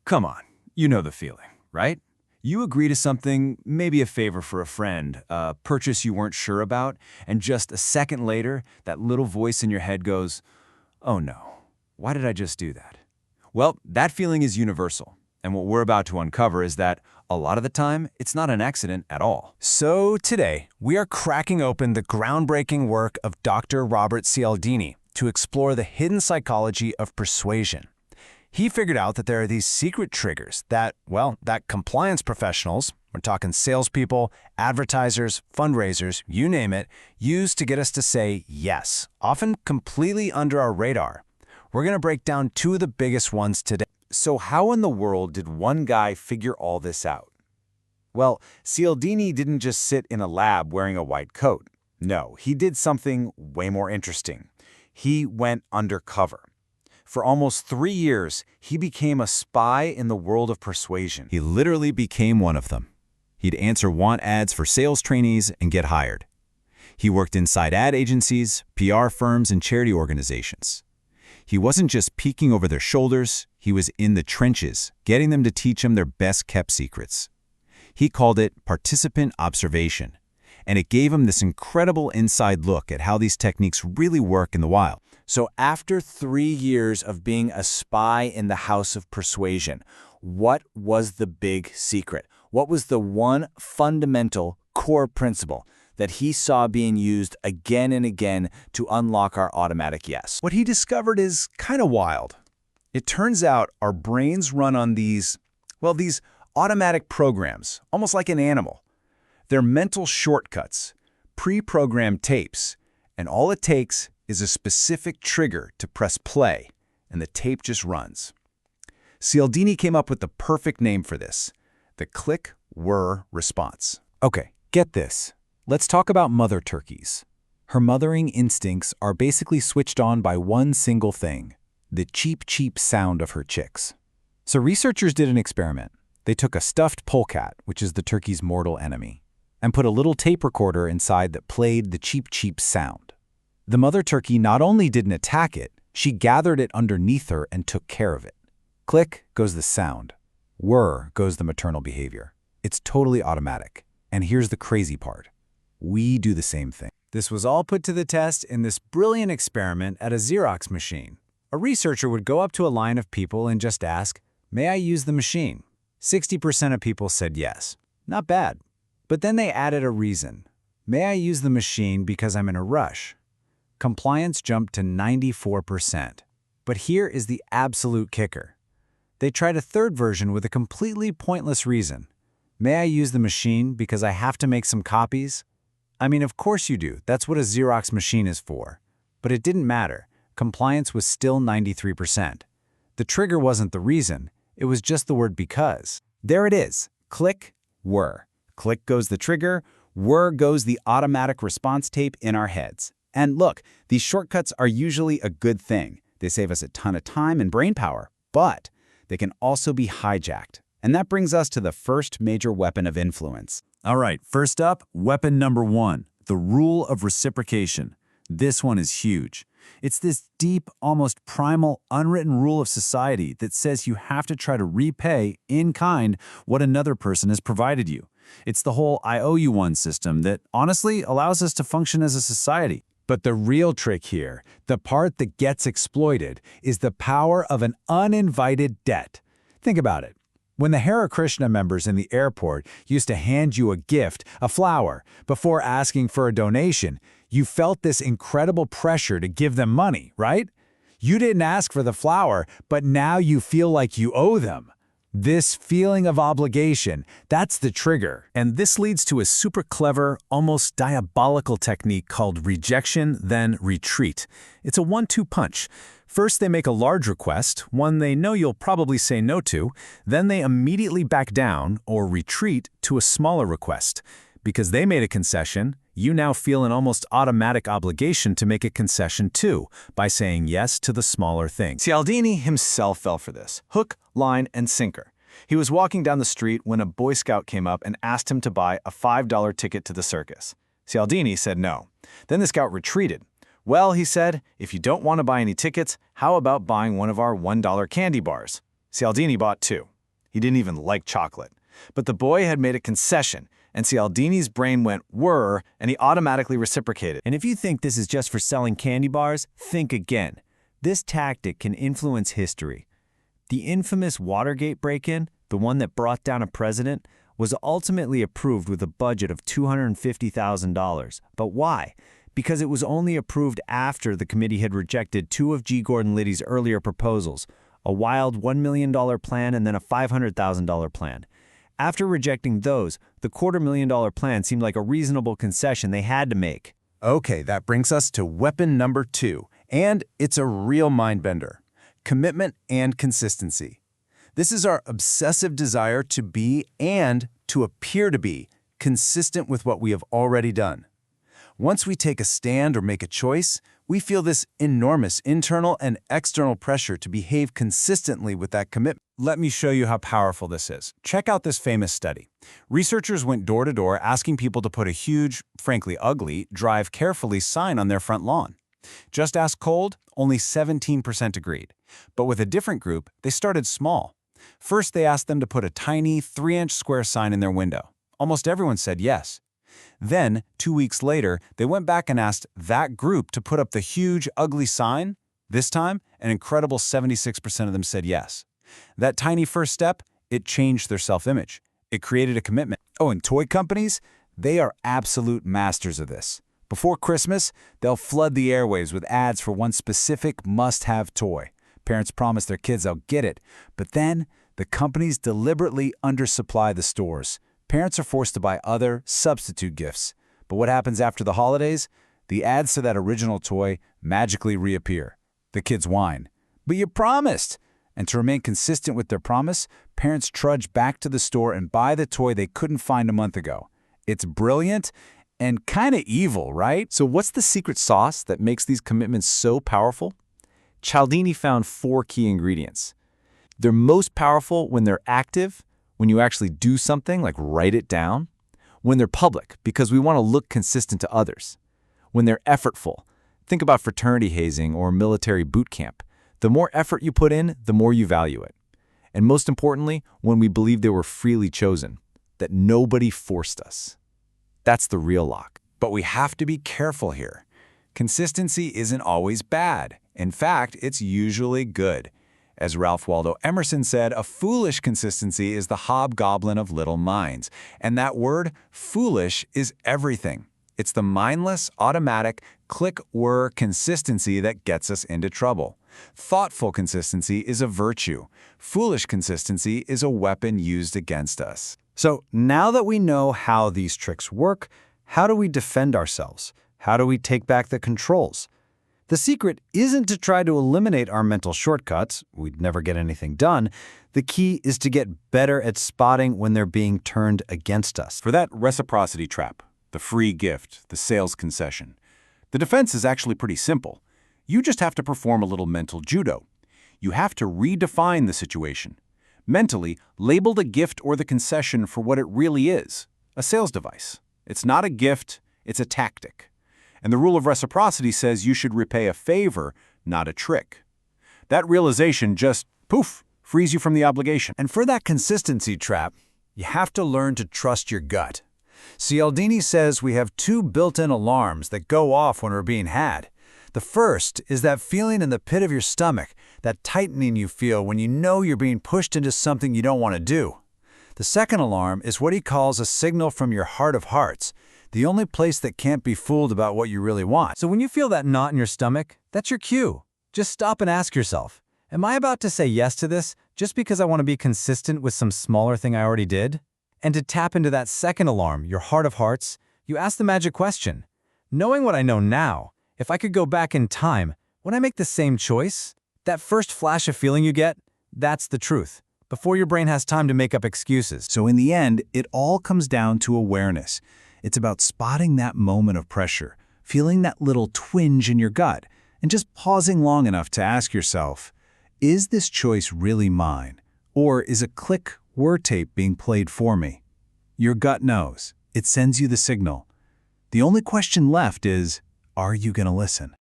Come on, you know the feeling, right? You agree to something, maybe a favor for a friend, a purchase you weren't sure about, and just a second later, that little voice in your head goes, "Oh no, why did I just do that?" Well, that feeling is universal, and what we're about to uncover is that a lot of the time, it's not an accident at all. So today, we are cracking open the groundbreaking work of Dr. Robert Cialdini to explore the hidden psychology of persuasion. He figured out that there are these secret triggers that compliance professionals, we're talking salespeople, advertisers, fundraisers, you name it, use to get us to say yes, often completely under our radar. We're going to break down two of the biggest ones today. So how in the world did one guy figure all this out? Well, Cialdini didn't just sit in a lab wearing a white coat. No, he did something way more interesting. He went undercover. For almost 3 years, he became a spy in the world of persuasion. He literally became one of them. He'd answer want ads for sales trainees and get hired. He worked inside ad agencies, PR firms, and charity organizations. He wasn't just peeking over their shoulders, he was in the trenches, getting them to teach him their best-kept secrets. He called it participant observation, and it gave him this incredible inside look at how these techniques really work in the wild. So after 3 years of being a spy in the house of persuasion, what was the big secret? What was the one fundamental core principle that he saw being used again and again to unlock our automatic yes? What he discovered is kind of wild. It turns out our brains run on these automatic programs, almost like an animal. They're mental shortcuts, pre-programmed tapes, and all it takes is a specific trigger to press play, and the tape just runs. Cialdini came up with the perfect name for this, the click-whir response. Okay, get this. Let's talk about mother turkeys. Her mothering instincts are basically switched on by one single thing, the cheep, cheep sound of her chicks. So researchers did an experiment. They took a stuffed polecat, which is the turkey's mortal enemy, and put a little tape recorder inside that played the cheep, cheep sound. The mother turkey not only didn't attack it, she gathered it underneath her and took care of it. Click goes the sound. Whir goes the maternal behavior. It's totally automatic. And here's the crazy part. We do the same thing. This was all put to the test in this brilliant experiment at a Xerox machine. A researcher would go up to a line of people and just ask, "May I use the machine?" 60% of people said yes. Not bad. But then they added a reason. "May I use the machine because I'm in a rush?" Compliance jumped to 94%. But here is the absolute kicker. They tried a third version with a completely pointless reason. "May I use the machine because I have to make some copies?" I mean, of course you do. That's what a Xerox machine is for. But it didn't matter. Compliance was still 93%. The trigger wasn't the reason. It was just the word because. There it is. Click, whir. Click goes the trigger, whir goes the automatic response tape in our heads. And look, these shortcuts are usually a good thing. They save us a ton of time and brain power, but they can also be hijacked. And that brings us to the first major weapon of influence. All right, first up, weapon number 1, the rule of reciprocation. This one is huge. It's this deep, almost primal, unwritten rule of society that says you have to try to repay, in kind, what another person has provided you. It's the whole I owe you one system that honestly allows us to function as a society. But the real trick here, the part that gets exploited, is the power of an uninvited debt. Think about it. When the Hare Krishna members in the airport used to hand you a gift, a flower, before asking for a donation, you felt this incredible pressure to give them money, right? You didn't ask for the flower, but now you feel like you owe them. This feeling of obligation, that's the trigger. And this leads to a super clever, almost diabolical technique called rejection, then retreat. It's a 1-2 punch. First, they make a large request, one they know you'll probably say no to. Then they immediately back down, or retreat, to a smaller request. Because they made a concession, you now feel an almost automatic obligation to make a concession too, by saying yes to the smaller thing. Cialdini himself fell for this, hook, line, and sinker. He was walking down the street when a Boy Scout came up and asked him to buy a $5 ticket to the circus. Cialdini said no. Then the scout retreated. "Well," he said, "if you don't want to buy any tickets, how about buying one of our $1 candy bars?" Cialdini bought 2. He didn't even like chocolate. But the boy had made a concession, and Cialdini's brain went whir, and he automatically reciprocated. And if you think this is just for selling candy bars, think again. This tactic can influence history. The infamous Watergate break-in, the one that brought down a president, was ultimately approved with a budget of $250,000. But why? Because it was only approved after the committee had rejected two of G. Gordon Liddy's earlier proposals, a wild $1 million plan and then a $500,000 plan. After rejecting those, the $250,000 plan seemed like a reasonable concession they had to make. Okay, that brings us to weapon number 2, and it's a real mind-bender. Commitment and consistency. This is our obsessive desire to be and to appear to be consistent with what we have already done. Once we take a stand or make a choice, we feel this enormous internal and external pressure to behave consistently with that commitment. Let me show you how powerful this is. Check out this famous study. Researchers went door to door asking people to put a huge, frankly ugly, drive carefully sign on their front lawn. Just ask cold, only 17% agreed. But with a different group, they started small. First, they asked them to put a tiny 3-inch square sign in their window. Almost everyone said yes. Then, 2 weeks later, they went back and asked that group to put up the huge, ugly sign. This time, an incredible 76% of them said yes. That tiny first step, it changed their self-image. It created a commitment. Oh, and toy companies? They are absolute masters of this. Before Christmas, they'll flood the airwaves with ads for one specific must-have toy. Parents promise their kids they'll get it, but then the companies deliberately undersupply the stores. Parents are forced to buy other, substitute gifts. But what happens after the holidays? The ads to that original toy magically reappear. The kids whine. But you promised! And to remain consistent with their promise, parents trudge back to the store and buy the toy they couldn't find a month ago. It's brilliant and kind of evil, right? So what's the secret sauce that makes these commitments so powerful? Cialdini found 4 key ingredients. They're most powerful when they're active, when you actually do something, like write it down, when they're public, because we want to look consistent to others, when they're effortful. Think about fraternity hazing or military boot camp. The more effort you put in, the more you value it. And most importantly, when we believe they were freely chosen, that nobody forced us. That's the real lock. But we have to be careful here. Consistency isn't always bad. In fact, it's usually good. As Ralph Waldo Emerson said, a foolish consistency is the hobgoblin of little minds. And that word, foolish, is everything. It's the mindless, automatic, click-whir consistency that gets us into trouble. Thoughtful consistency is a virtue. Foolish consistency is a weapon used against us. So now that we know how these tricks work, how do we defend ourselves? How do we take back the controls? The secret isn't to try to eliminate our mental shortcuts. We'd never get anything done. The key is to get better at spotting when they're being turned against us. For that reciprocity trap, the free gift, the sales concession, the defense is actually pretty simple. You just have to perform a little mental judo. You have to redefine the situation. Mentally, label the gift or the concession for what it really is, a sales device. It's not a gift, it's a tactic. And the rule of reciprocity says you should repay a favor, not a trick. That realization just, poof, frees you from the obligation. And for that consistency trap, you have to learn to trust your gut. Cialdini says we have 2 built-in alarms that go off when we're being had. The first is that feeling in the pit of your stomach, that tightening you feel when you know you're being pushed into something you don't want to do. The second alarm is what he calls a signal from your heart of hearts, the only place that can't be fooled about what you really want. So when you feel that knot in your stomach, that's your cue. Just stop and ask yourself, am I about to say yes to this just because I want to be consistent with some smaller thing I already did? And to tap into that second alarm, your heart of hearts, you ask the magic question. Knowing what I know now, if I could go back in time, would I make the same choice? That first flash of feeling you get, that's the truth, before your brain has time to make up excuses. So in the end, it all comes down to awareness. It's about spotting that moment of pressure, feeling that little twinge in your gut, and just pausing long enough to ask yourself, is this choice really mine? Or is a click-whir tape being played for me? Your gut knows. It sends you the signal. The only question left is, are you going to listen?